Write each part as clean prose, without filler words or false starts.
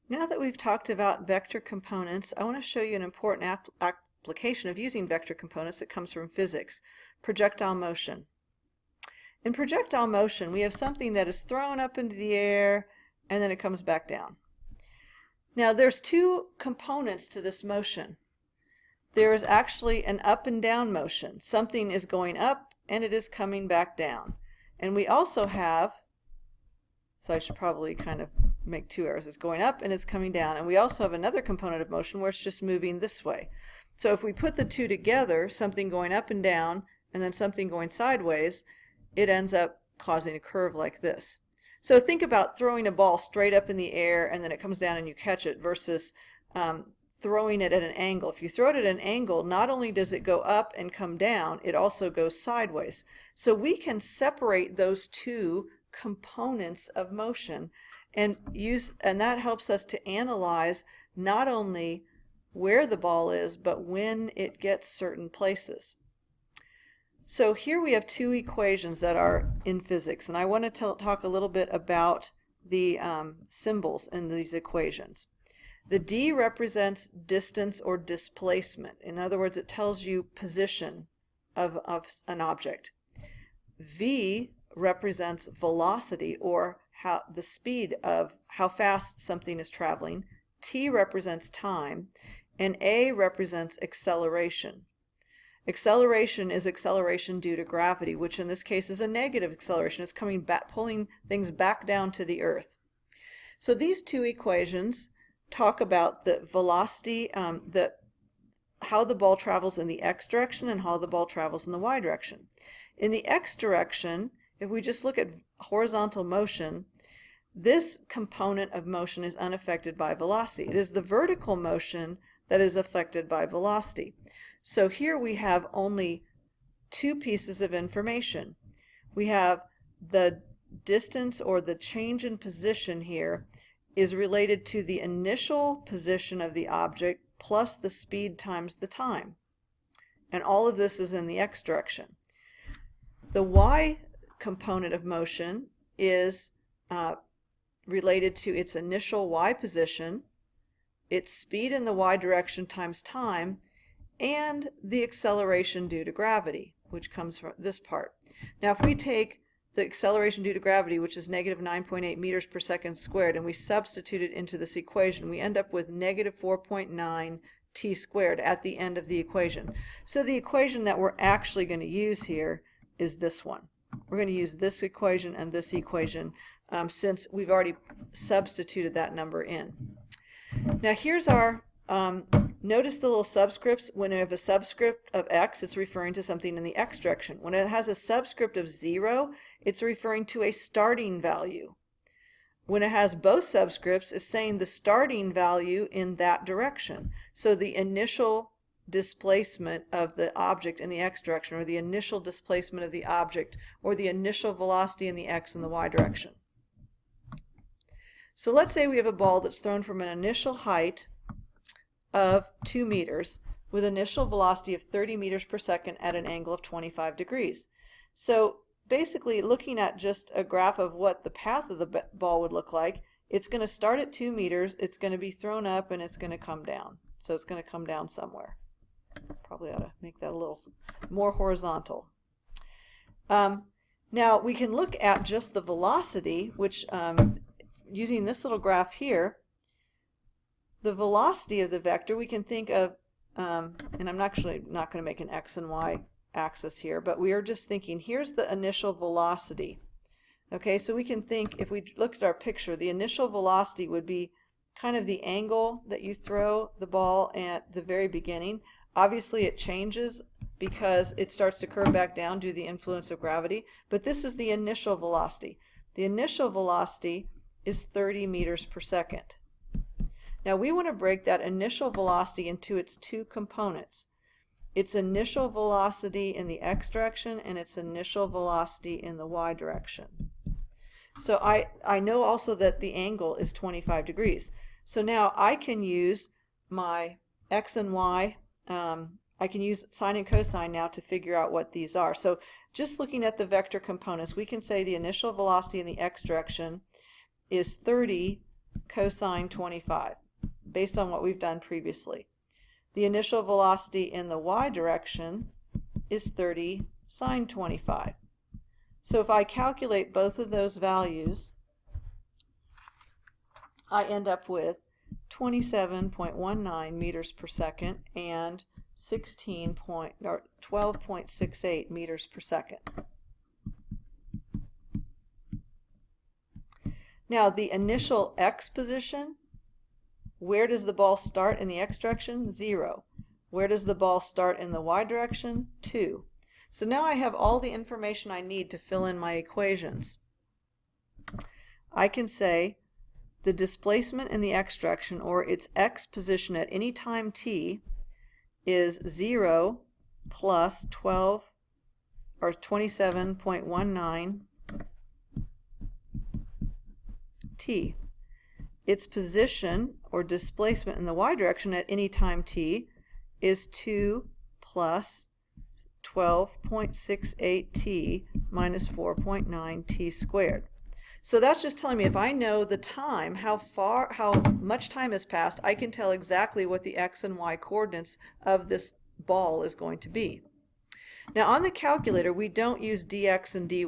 Now that we've talked about vector components, I want to show you an important application of using vector components that comes from physics, projectile motion. In projectile motion, we have something that is thrown up into the air and then it comes back down. Now there's two components to this motion. There is actually an up and down motion. Something is going up and it is coming back down. And we also have, so I should probably kind of make two arrows. It's going up and it's coming down. And we also have another component of motion where it's just moving this way. So if we put the two together, something going up and down and then something going sideways, it ends up causing a curve like this. So think about throwing a ball straight up in the air and then it comes down and you catch it versus throwing it at an angle. If you throw it at an angle, not only does it go up and come down, it also goes sideways. So we can separate those two components of motion and that helps us to analyze not only where the ball is, but when it gets certain places. So here we have two equations that are in physics, and I want to talk a little bit about the symbols in these equations. The D represents distance or displacement. In other words, it tells you position of an object. V represents velocity, or the speed of how fast something is traveling. T represents time, and A represents acceleration. Acceleration is acceleration due to gravity, which in this case is a negative acceleration. It's coming back, pulling things back down to the earth. So these two equations talk about the velocity, how the ball travels in the x direction and how the ball travels in the y direction. In the x direction, if we just look at horizontal motion, this component of motion is unaffected by velocity. It is the vertical motion that is affected by velocity. So here we have only two pieces of information. We have the distance, or the change in position here is related to the initial position of the object plus the speed times the time. And all of this is in the x direction. The y component of motion is related to its initial y position, its speed in the y direction times time, and the acceleration due to gravity, which comes from this part. Now if we take the acceleration due to gravity, which is negative 9.8 meters per second squared, and we substitute it into this equation, we end up with negative 4.9 t squared at the end of the equation. So the equation that we're actually going to use here is this one. We're going to use this equation and this equation since we've already substituted that number in. Now here's our notice the little subscripts. When we have a subscript of x, it's referring to something in the x direction. When it has a subscript of 0, it's referring to a starting value. When it has both subscripts, it's saying the starting value in that direction. So the initial displacement of the object in the x direction, or the initial displacement of the object, or the initial velocity in the x and the y direction. So let's say we have a ball that's thrown from an initial height of 2 meters with initial velocity of 30 meters per second at an angle of 25 degrees. So basically, looking at just a graph of what the path of the ball would look like, it's going to start at 2 meters, it's going to be thrown up, and it's going to come down. So it's going to come down somewhere. Probably ought to make that a little more horizontal. Now we can look at just the velocity, which using this little graph here, the velocity of the vector, we can think of, and I'm actually not going to make an x and y axis here, but we are just thinking, here's the initial velocity. Okay, so we can think, if we look at our picture, the initial velocity would be kind of the angle that you throw the ball at the very beginning. Obviously it changes because it starts to curve back down due to the influence of gravity, but this is the initial velocity. The initial velocity is 30 meters per second. Now we want to break that initial velocity into its two components. Its initial velocity in the x direction and its initial velocity in the y direction. So I know also that the angle is 25 degrees. So now I can use my x and y, I can use sine and cosine now to figure out what these are. So just looking at the vector components, we can say the initial velocity in the x direction is 30 cosine 25, based on what we've done previously. The initial velocity in the y direction is 30 sine 25. So if I calculate both of those values, I end up with 27.19 meters per second and 12.68 meters per second. Now the initial x position, where does the ball start in the x direction? 0. Where does the ball start in the y direction? 2. So now I have all the information I need to fill in my equations. I can say the displacement in the x direction, or its x position at any time t, is 0 plus 27.19 t. Its position or displacement in the y direction at any time t is 2 plus 12.68 t minus 4.9 t squared. So that's just telling me if I know the time, how much time has passed, I can tell exactly what the x and y coordinates of this ball is going to be. Now on the calculator, we don't use dx and dy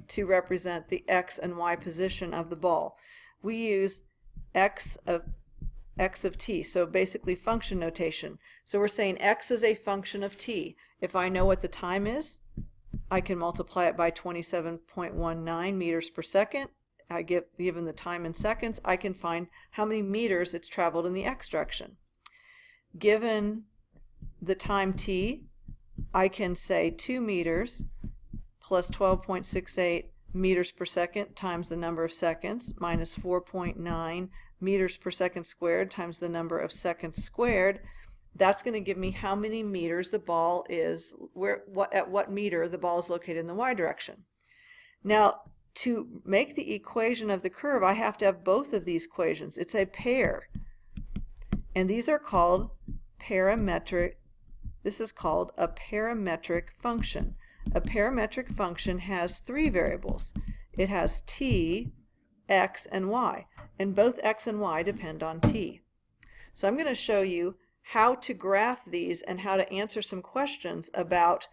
to represent the x and y position of the ball. We use x of t, so basically function notation. So we're saying x is a function of t. If I know what the time is, I can multiply it by 27.19 meters per second. Given the time in seconds, I can find how many meters it's traveled in the x direction. Given the time t, I can say 2 meters plus 12.68 meters per second times the number of seconds minus 4.9 meters per second squared times the number of seconds squared. That's going to give me how many meters the ball is, at what meter the ball is located in the y direction. Now, to make the equation of the curve, I have to have both of these equations. It's a pair. And these are called parametric. This is called a parametric function. A parametric function has 3 variables. It has t, x, and y. And both x and y depend on t. So I'm going to show you how to graph these and how to answer some questions about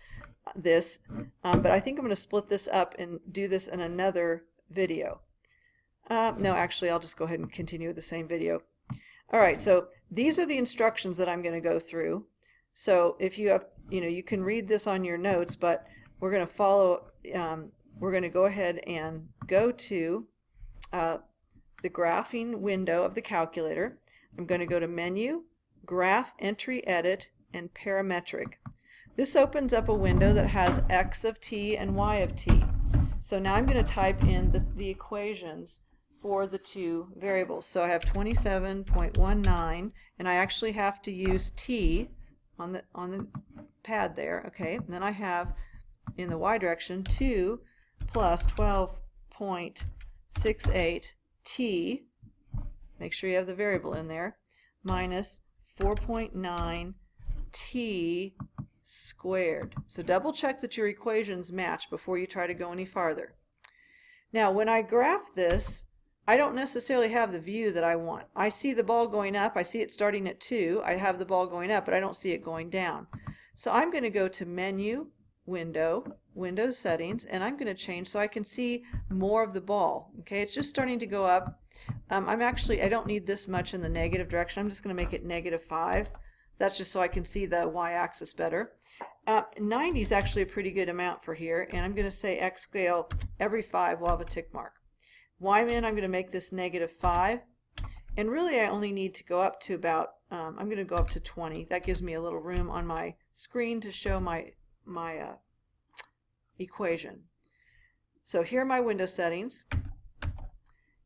this, but I think I'm going to split this up and do this in another video. No, actually I'll just go ahead and continue with the same video. Alright, so these are the instructions that I'm going to go through. So if you have, you can read this on your notes, but we're going to follow, we're going to go ahead and go to the graphing window of the calculator. I'm going to go to Menu, Graph, Entry, Edit, and Parametric. This opens up a window that has x of t and y of t. So now I'm going to type in the equations for the 2 variables. So I have 27.19, and I actually have to use t on the pad there. Okay, and then I have in the y direction 2 plus 12.68 t. Make sure you have the variable in there, minus 4.9 t squared. So double check that your equations match before you try to go any farther. Now when I graph this, I don't necessarily have the view that I want. I see the ball going up, I see it starting at 2, I have the ball going up, but I don't see it going down. So I'm going to go to Menu, Window, Window Settings, and I'm going to change so I can see more of the ball. Okay, it's just starting to go up. I don't need this much in the negative direction. I'm just going to make it -5. That's just so I can see the y-axis better. 90 is actually a pretty good amount for here, and I'm going to say x scale every 5 will have a tick mark. Y-min, I'm going to make this -5, and really I only need to go up to about, I'm going to go up to 20. That gives me a little room on my screen to show my equation. So here are my window settings.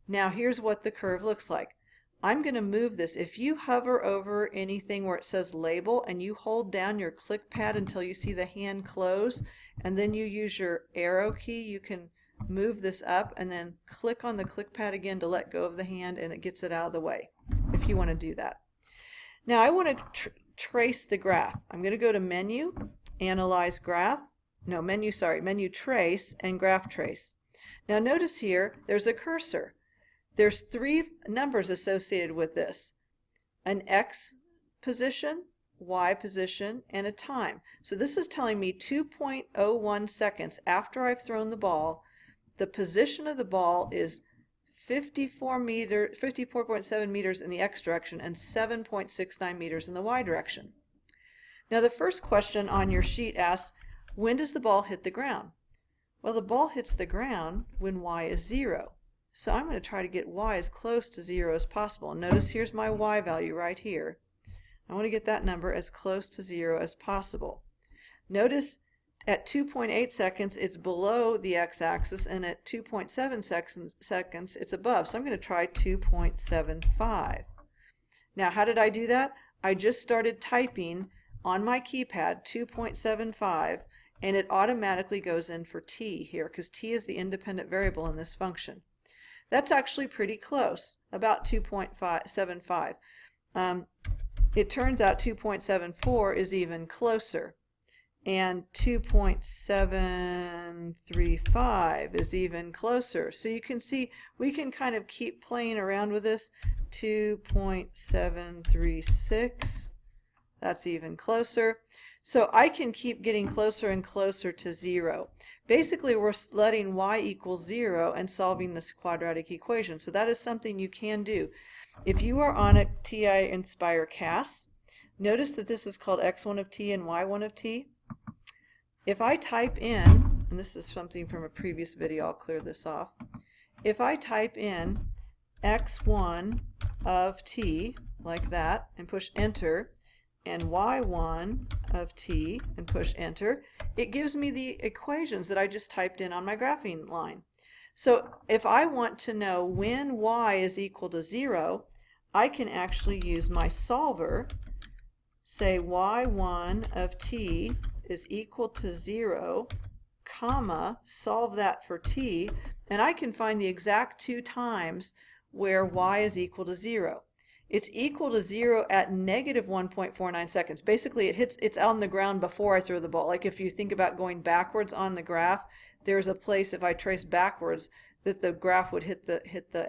Now here's what the curve looks like. I'm going to move this. If you hover over anything where it says label and you hold down your click pad until you see the hand close, and then you use your arrow key, you can move this up and then click on the click pad again to let go of the hand, and it gets it out of the way if you want to do that. Now I want to trace the graph. I'm going to go to Menu, Analyze Graph, Menu Trace, and Graph Trace. Now notice here there's a cursor. there's three numbers associated with this: an x position, y position, and a time. So this is telling me 2.01 seconds after I've thrown the ball, the position of the ball is 54.7 meters in the x direction and 7.69 meters in the y direction. Now the first question on your sheet asks, when does the ball hit the ground? Well, the ball hits the ground when y is 0. So I'm going to try to get y as close to 0 as possible. Notice here's my y value right here. I want to get that number as close to 0 as possible. Notice at 2.8 seconds it's below the x-axis, and at 2.7 seconds it's above. So I'm going to try 2.75. Now how did I do that? I just started typing on my keypad 2.75, and it automatically goes in for t here because t is the independent variable in this function. That's actually pretty close, about 2.75. It turns out 2.74 is even closer, and 2.735 is even closer. So you can see we can kind of keep playing around with this. 2.736, that's even closer. So I can keep getting closer and closer to 0. Basically, we're letting y equals 0 and solving this quadratic equation. So that is something you can do. If you are on a TI Inspire CAS, notice that this is called x1 of t and y1 of t. If I type in, and this is something from a previous video, I'll clear this off. If I type in x1 of t like that and push enter, and y1 of t and push enter, it gives me the equations that I just typed in on my graphing line. So if I want to know when y is equal to 0, I can actually use my solver, say y1 of t is equal to 0, comma, solve that for t, and I can find the exact two times where y is equal to 0. It's equal to 0 at negative 1.49 seconds. Basically, it's on the ground before I throw the ball. Like if you think about going backwards on the graph, there's a place if I trace backwards that the graph would hit the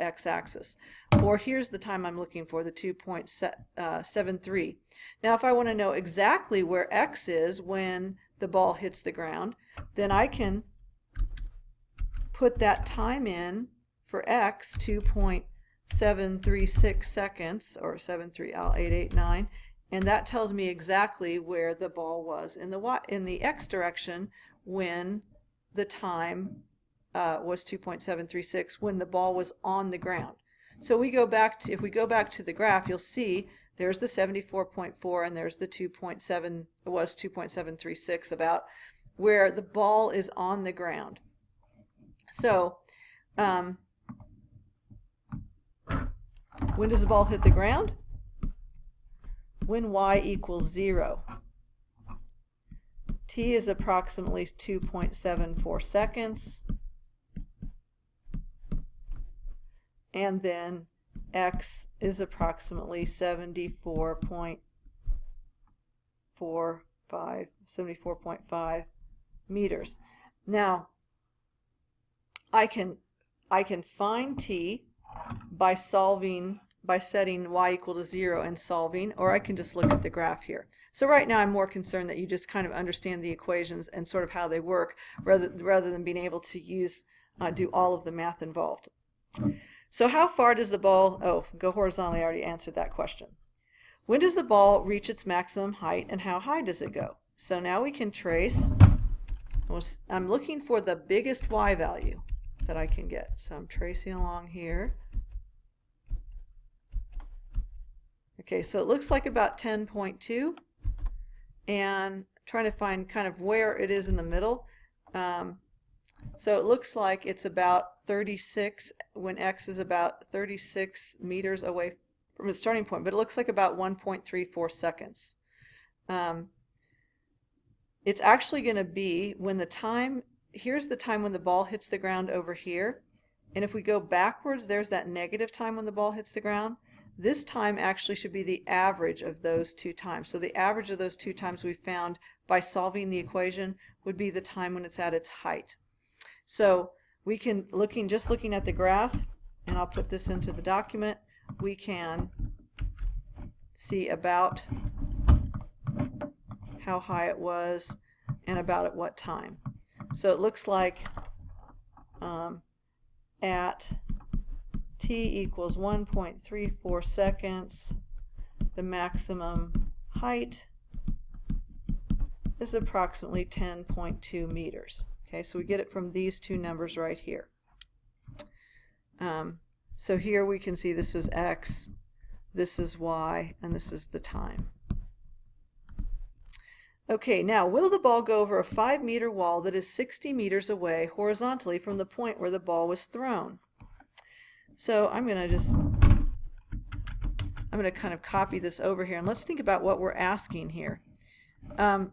x-axis. Or here's the time I'm looking for, the 2.73. Now if I want to know exactly where x is when the ball hits the ground, then I can put that time in for x, 2.736 seconds, or 73889, and that tells me exactly where the ball was in the x direction when the time was 2.736 when the ball was on the ground. So we go back to, if we go back to the graph, you'll see there's the 74.4 and there's the 2.736 about where the ball is on the ground. So when does the ball hit the ground? When y equals 0. T is approximately 2.74 seconds. And then x is approximately 74.5 meters. Now, I can find t by setting y equal to 0 and solving, or I can just look at the graph here. So right now I'm more concerned that you just kind of understand the equations and sort of how they work rather than being able to do all of the math involved. So how far does the ball, go horizontally, I already answered that question. When does the ball reach its maximum height and how high does it go? So now we can trace, I'm looking for the biggest y value that I can get. So I'm tracing along here. Okay, so it looks like about 10.2, and trying to find kind of where it is in the middle. So it looks like it's about 36 when x is about 36 meters away from the starting point, but it looks like about 1.34 seconds. It's actually going to be when the time, here's the time when the ball hits the ground over here, and if we go backwards, there's that negative time when the ball hits the ground. This time actually should be the average of those two times. So the average of those two times we found by solving the equation would be the time when it's at its height. So we can, looking at the graph, and I'll put this into the document, we can see about how high it was and about at what time. So it looks like at t equals 1.34 seconds, the maximum height is approximately 10.2 meters. Okay, so we get it from these two numbers right here. So here we can see this was x, this is y, and this is the time. Okay, now will the ball go over a 5-meter wall that is 60 meters away horizontally from the point where the ball was thrown? So I'm going to kind of copy this over here, and let's think about what we're asking here.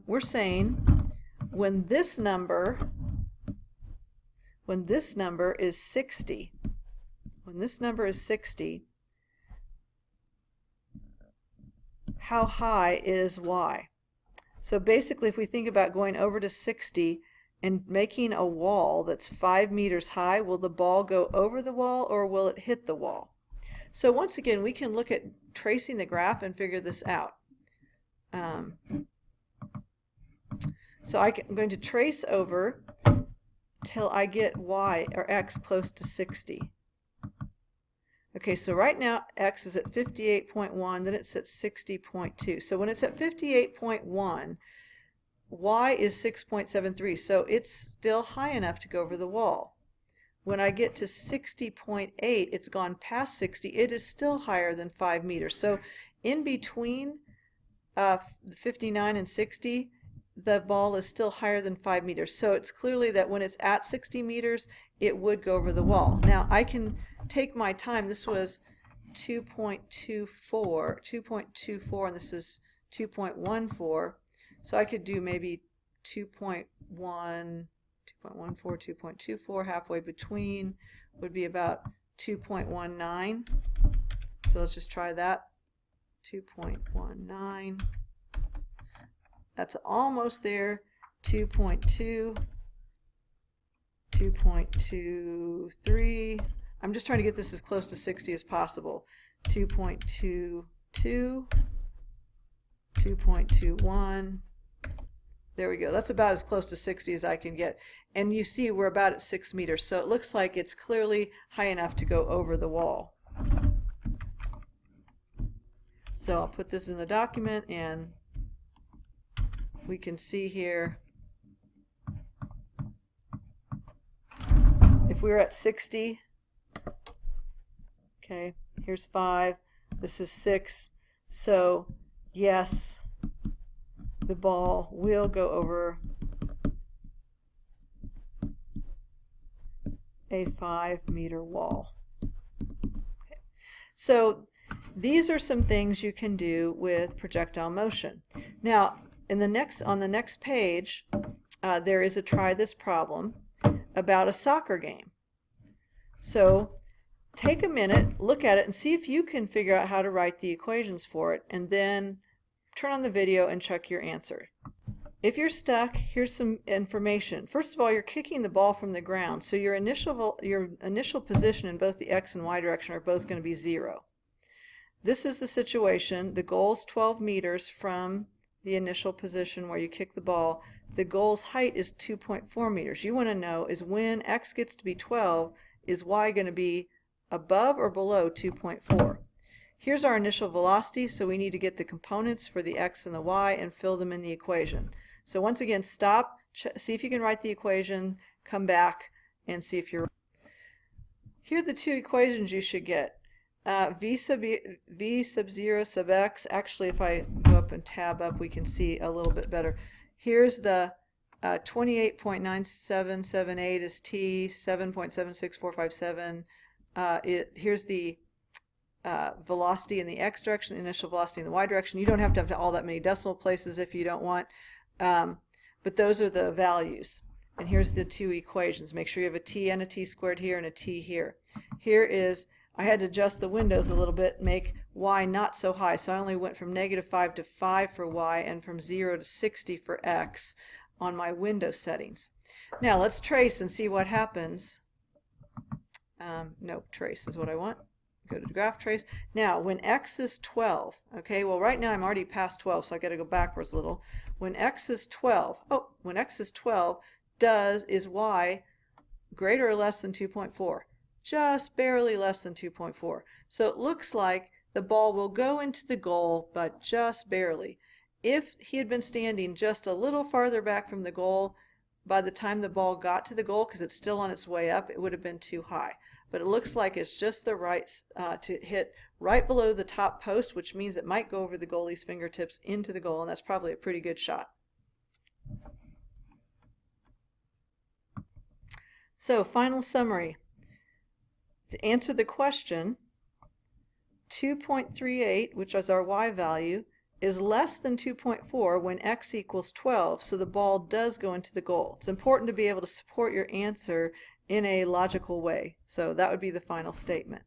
We're saying when this number is 60, how high is y? So basically, if we think about going over to 60 and making a wall that's 5 meters high, will the ball go over the wall or will it hit the wall? So once again, we can look at tracing the graph and figure this out. So I'm going to trace over till I get y or x close to 60. Okay, so right now x is at 58.1, then it's at 60.2. So when it's at 58.1, y is 6.73, so it's still high enough to go over the wall. When I get to 60.8, it's gone past 60. It is still higher than 5 meters. So in between 59 and 60, the ball is still higher than 5 meters. So it's clearly that when it's at 60 meters, it would go over the wall. Now I can take my time. This was 2.24, and this is 2.14. So I could do maybe 2.1, 2.14, 2.24, halfway between would be about 2.19. So let's just try that. 2.19. That's almost there. 2.2, 2.23. I'm just trying to get this as close to 60 as possible. 2.22, 2.21. There we go. That's about as close to 60 as I can get. And you see we're about at 6 meters. So it looks like it's clearly high enough to go over the wall. So I'll put this in the document, and we can see here if we were at 60, okay, here's 5, this is 6, so yes, the ball will go over a 5-meter wall. Okay. So these are some things you can do with projectile motion. Now, on the next page, there is a try this problem about a soccer game. So take a minute, look at it, and see if you can figure out how to write the equations for it, and then turn on the video and check your answer. If you're stuck, here's some information. First of all, you're kicking the ball from the ground, so your initial position in both the x and y direction are both going to be 0. This is the situation. The goal is 12 meters from the initial position where you kick the ball. The goal's height is 2.4 meters. You want to know is when x gets to be 12, is y going to be above or below 2.4? Here's our initial velocity, so we need to get the components for the x and the y and fill them in the equation. So once again, stop, see if you can write the equation, come back, and see if you're right. Here are the two equations you should get. V sub 0 sub x, actually if I go up and tab up we can see a little bit better. Here's the 28.9778 is t, 7.76457. Here's the velocity in the x direction, initial velocity in the y direction. You don't have to have all that many decimal places if you don't want, but those are the values. And here's the two equations. Make sure you have a t and a t squared here and a t here. Here is, I had to adjust the windows a little bit, make y not so high, so I only went from -5 to 5 for y and from 0 to 60 for x on my window settings. Now let's trace and see what happens no, trace is what I want. Go to the graph trace. Now, when x is 12, okay, well right now I'm already past 12, so I got to go backwards a little. When x is 12, when x is 12, is y greater or less than 2.4? Just barely less than 2.4. So it looks like the ball will go into the goal, but just barely. If he had been standing just a little farther back from the goal, by the time the ball got to the goal, because it's still on its way up, it would have been too high. But it looks like it's just the right to hit right below the top post, which means it might go over the goalie's fingertips into the goal, and that's probably a pretty good shot. So, final summary. To answer the question, 2.38, which is our y value, is less than 2.4 when x equals 12, so the ball does go into the goal. It's important to be able to support your answer in a logical way. So that would be the final statement.